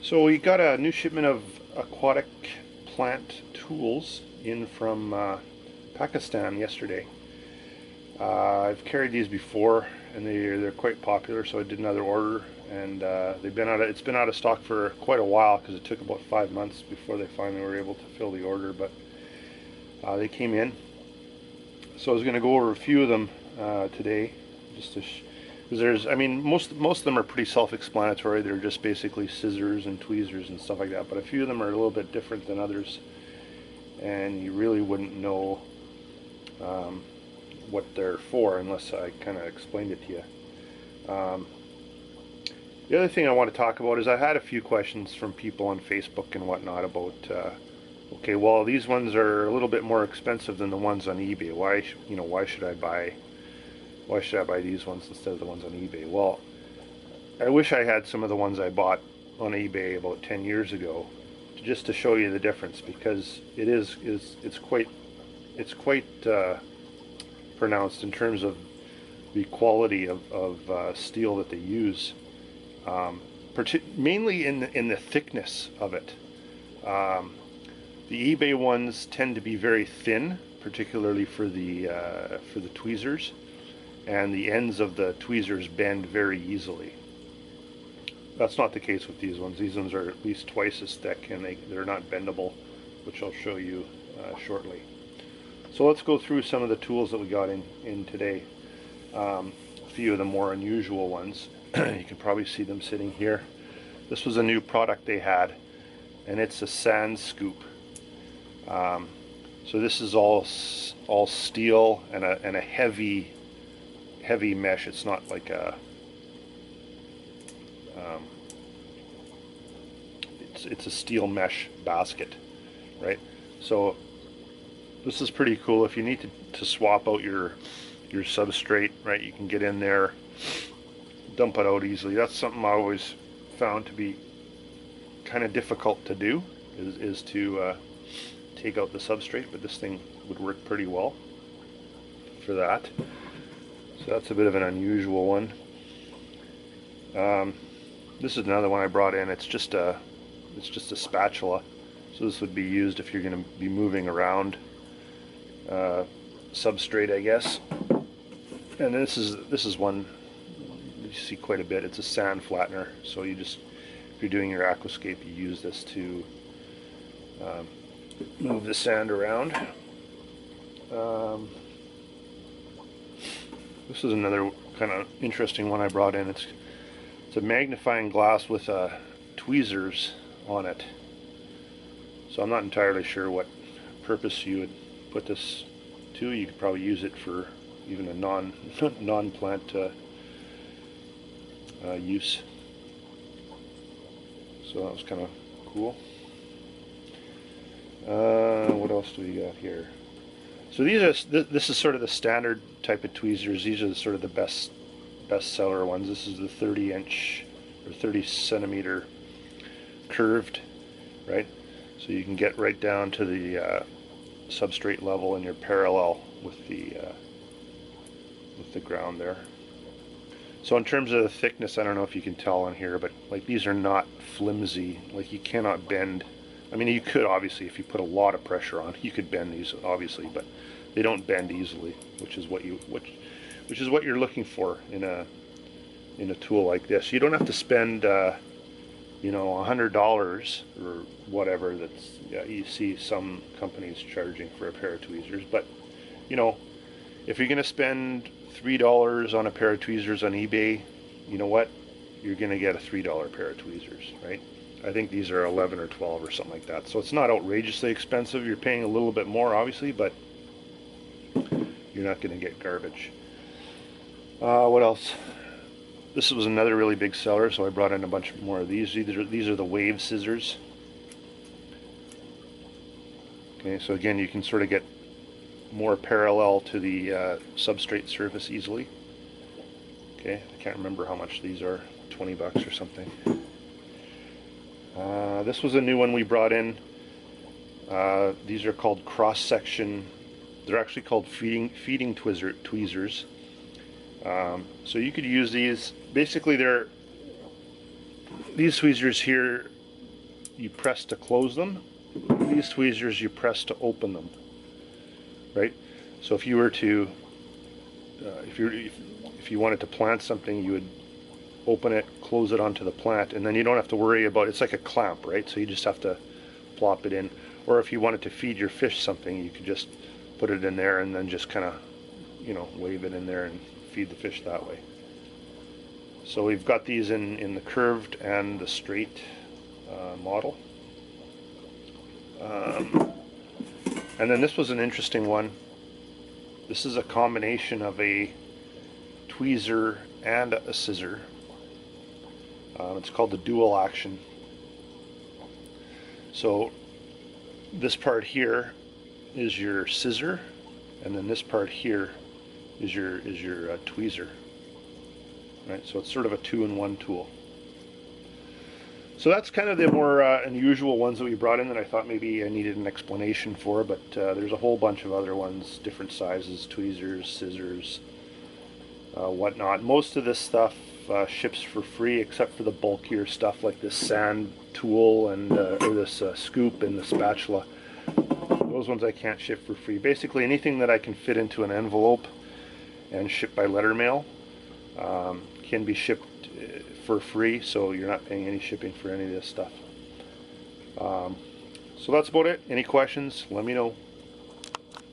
So we got a new shipment of aquatic plant tools in from Pakistan yesterday. I've carried these before, and they're quite popular. So I did another order, and it's been out of stock for quite a while because it took about 5 months before they finally were able to fill the order. But they came in, so I was going to go over a few of them today, just to. Because most of them are pretty self-explanatory. They're just basically scissors and tweezers and stuff like that. But a few of them are a little bit different than others, and you really wouldn't know what they're for unless I kind of explained it to you. The other thing I want to talk about is I had a few questions from people on Facebook and whatnot about, okay, well, these ones are a little bit more expensive than the ones on eBay. Why should I buy these ones instead of the ones on eBay? Well, I wish I had some of the ones I bought on eBay about 10 years ago, just to show you the difference, because it's quite pronounced in terms of the quality of steel that they use, mainly in the thickness of it. The eBay ones tend to be very thin, particularly for the tweezers, and the ends of the tweezers bend very easily. That's not the case with these ones. These ones are at least twice as thick, and they're not bendable, which I'll show you shortly. So let's go through some of the tools that we got in today. A few of the more unusual ones. You can probably see them sitting here. This was a new product they had, and it's a sand scoop. So this is all steel and a heavy mesh. It's not like it's a steel mesh basket, right? So this is pretty cool. If you need to swap out your substrate, right, you can get in there, dump it out easily. That's something I always found to be kind of difficult to do, is to take out the substrate, but this thing would work pretty well for that. So that's a bit of an unusual one. This is another one I brought in. It's just a spatula. So this would be used if you're going to be moving around substrate, I guess. And this is one you see quite a bit. It's a sand flattener. So if you're doing your aquascape, you use this to move the sand around. This is another kind of interesting one I brought in. It's a magnifying glass with tweezers on it. So I'm not entirely sure what purpose you would put this to. You could probably use it for even a non-plant use. So that was kind of cool. What else do we got here? So this is sort of the standard type of tweezers. These are sort of the best seller ones. This is the 30-inch or 30-centimeter curved, right? So you can get right down to the substrate level, and you're parallel with the ground there. So in terms of the thickness, I don't know if you can tell on here, but like, these are not flimsy. Like, you cannot bend. I mean, you could, obviously, if you put a lot of pressure on, you could bend these, obviously, but they don't bend easily, which is what you're looking for in a tool like this. You don't have to spend $100 or whatever you see some companies charging for a pair of tweezers. But if you're going to spend $3 on a pair of tweezers on eBay, you know what? You're going to get a $3 pair of tweezers, right? I think these are 11 or 12 or something like that. So it's not outrageously expensive. You're paying a little bit more, obviously, but you're not going to get garbage. What else? This was another really big seller, so I brought in a bunch more of these. These are the wave scissors. Okay, so again, you can sort of get more parallel to the substrate surface easily. Okay, I can't remember how much these are, $20 or something. This was a new one we brought in. These are called cross-section. They're actually called feeding tweezers. So you could use these. Basically, these tweezers here you press to close them. These tweezers you press to open them, right? So if you were to, if you wanted to plant something, you would open it, close it onto the plant, and then you don't have to worry about, it's like a clamp, right? So you just have to plop it in. Or if you wanted to feed your fish something, you could just put it in there and then just kind of, you know, wave it in there and feed the fish that way. So we've got these in the curved and the straight model. And then this was an interesting one. This is a combination of a tweezer and a scissor. It's called the dual action. So this part here is your scissor, and then this part here is your tweezer. Right, so it's sort of a two-in-one tool. So that's kind of the more unusual ones that we brought in that I thought maybe I needed an explanation for, but there's a whole bunch of other ones, different sizes, tweezers, scissors, whatnot. Most of this stuff ships for free, except for the bulkier stuff like this sand tool and or this scoop and the spatula. Those ones I can't ship for free. Basically anything that I can fit into an envelope and ship by letter mail can be shipped for free, so you're not paying any shipping for any of this stuff. So that's about it. Any questions, let me know.